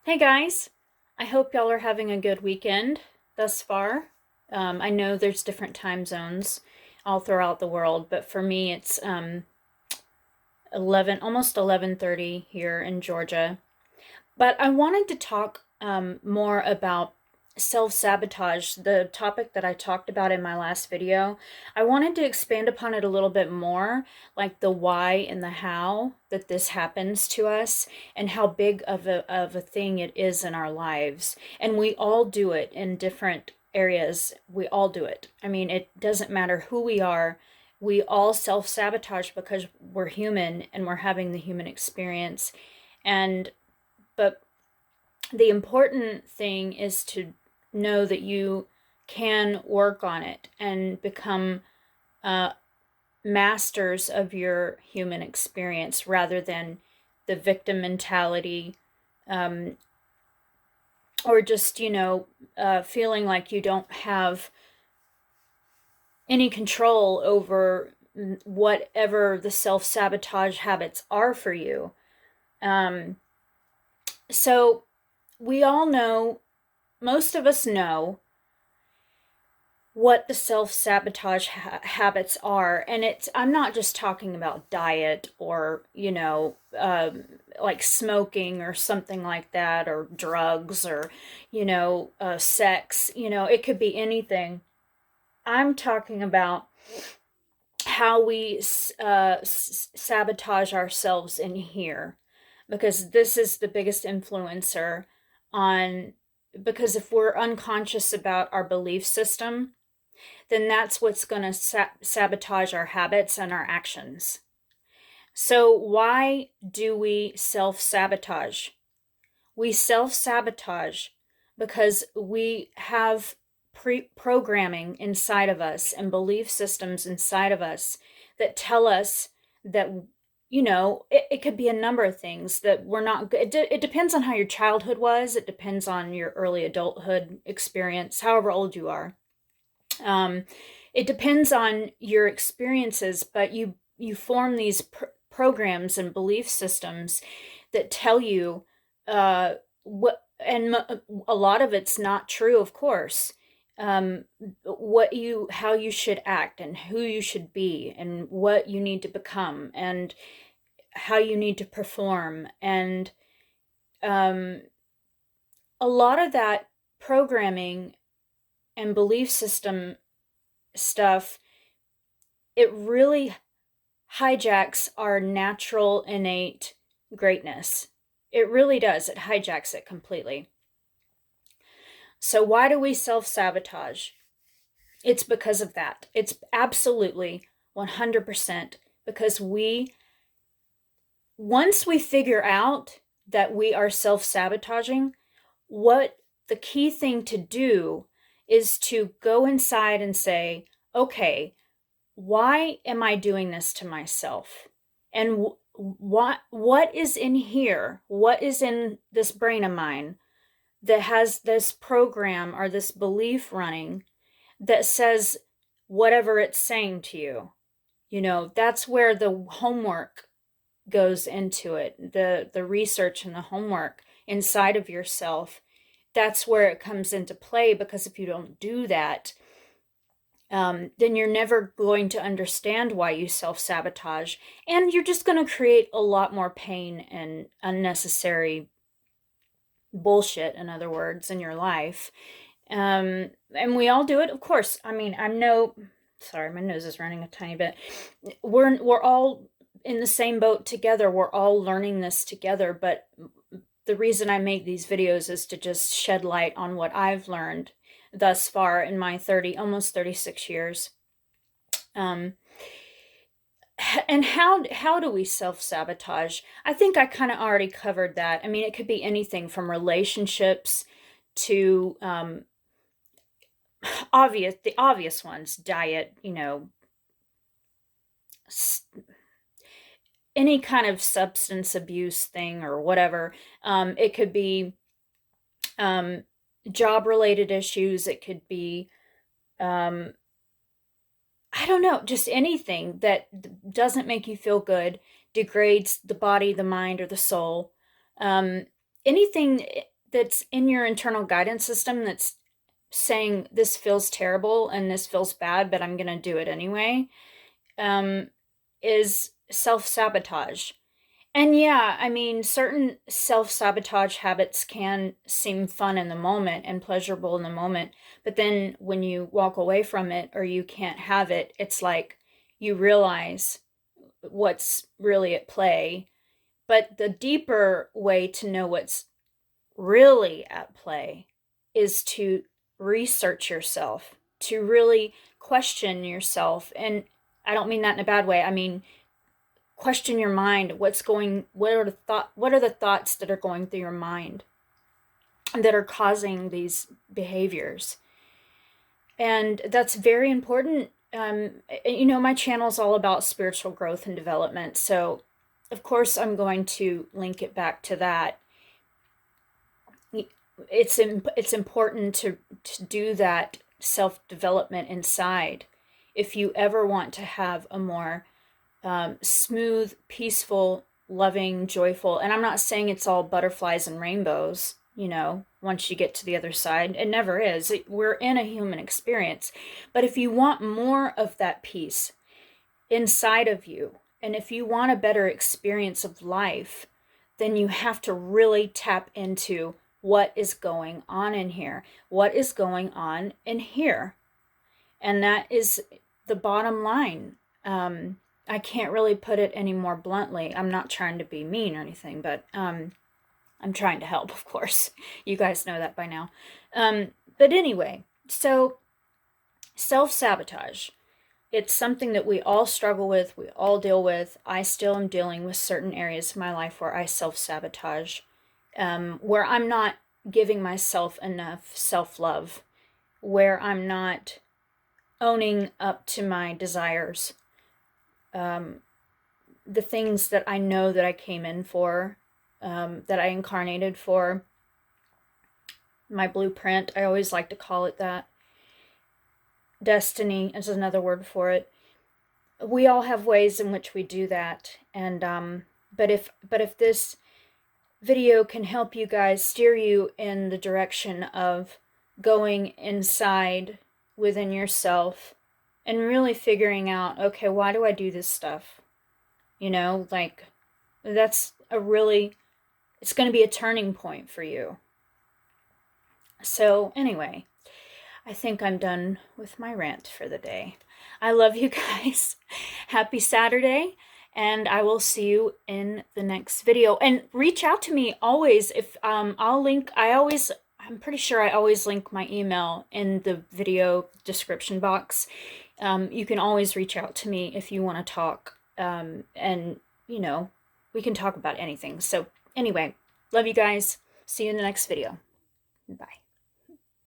Hey guys, I hope y'all are having a good weekend thus far. I know there's different time zones all throughout the world, but for me it's 11, almost 11:30 here in Georgia. But I wanted to talk more about self-sabotage, the topic that I talked about in my last video. I wanted to expand upon it a little bit more, like the why and the how that this happens to us and how big of a thing it is in our lives. And we all do it in different areas. We all do it. I mean, it doesn't matter who we are. We all self-sabotage because we're human and we're having the human experience. And but the important thing is to know that you can work on it and become uh, masters of your human experience rather than the victim mentality, um, or just, feeling like you don't have any control over whatever the self-sabotage habits are for you. Um, so we all know, most of us know what the self-sabotage habits are, and I'm not just talking about diet or like smoking or something like that, or drugs, or sex. It could be anything. I'm talking about how we sabotage ourselves in here, because this is the biggest influencer on, because if we're unconscious about our belief system, then that's what's going to sabotage our habits and our actions. So why do we self-sabotage? We self-sabotage because we have programming inside of us and belief systems inside of us that tell us that, it could be a number of things that we're not good. It depends on how your childhood was. It depends on your early adulthood experience, however old you are. Um, it depends on your experiences, but you form these programs and belief systems that tell you what, and a lot of it's not true, of course. How you should act and who you should be and what you need to become and how you need to perform. And um, a lot of that programming and belief system stuff, it really hijacks our natural innate greatness. It really does. It hijacks it completely. So why do we self-sabotage? It's because of that. It's absolutely 100% because once we figure out that we are self-sabotaging, what the key thing to do is to go inside and say, okay, why am I doing this to myself? And what is in here? What is in this brain of mine that has this program or this belief running that says whatever it's saying to you? That's where the homework goes into it. The research and the homework inside of yourself. That's where it comes into play, because if you don't do that, then you're never going to understand why you self-sabotage, and you're just going to create a lot more pain and unnecessary bullshit, in other words, in your life. And we all do it, of course. I mean, sorry, my nose is running a tiny bit. We're all in the same boat together. We're all learning this together, but the reason I make these videos is to just shed light on what I've learned thus far in my almost 36 years. And how do we self-sabotage? I think I kind of already covered that. I mean, it could be anything from relationships to the obvious ones, diet, any kind of substance abuse thing or whatever. It could be job-related issues. It could be, I don't know, just anything that doesn't make you feel good, degrades the body, the mind, or the soul. Anything that's in your internal guidance system that's saying this feels terrible and this feels bad, but I'm going to do it anyway, is self-sabotage. And yeah, I mean, certain self-sabotage habits can seem fun in the moment and pleasurable in the moment, but then when you walk away from it or you can't have it, it's like you realize what's really at play. But the deeper way to know what's really at play is to research yourself, to really question yourself. And I don't mean that in a bad way. I mean, question your mind. What are the thoughts that are going through your mind that are causing these behaviors? And that's very important. My channel is all about spiritual growth and development. So of course I'm going to link it back to that. It's important to do that self-development inside if you ever want to have a more smooth, peaceful, loving, joyful. And I'm not saying it's all butterflies and rainbows, once you get to the other side. It never is. We're in a human experience. But if you want more of that peace inside of you, and if you want a better experience of life, then you have to really tap into what is going on in here. What is going on in here? And that is the bottom line. I can't really put it any more bluntly. I'm not trying to be mean or anything, but I'm trying to help, of course. You guys know that by now. But anyway, so self-sabotage. It's something that we all struggle with, we all deal with. I still am dealing with certain areas of my life where I self-sabotage, where I'm not giving myself enough self-love, where I'm not owning up to my desires, the things that I know that I came in for, that I incarnated for, my blueprint. I always like to call it that. Destiny is another word for it. We all have ways in which we do that, and but if this video can help you guys, steer you in the direction of going inside within yourself and really figuring out, okay, why do I do this stuff? That's it's going to be a turning point for you. So anyway, I think I'm done with my rant for the day. I love you guys. Happy Saturday, and I will see you in the next video. And reach out to me always. If I'll link, I'm pretty sure I always link my email in the video description box. You can always reach out to me if you want to talk. And we can talk about anything. So anyway, love you guys. See you in the next video. Bye.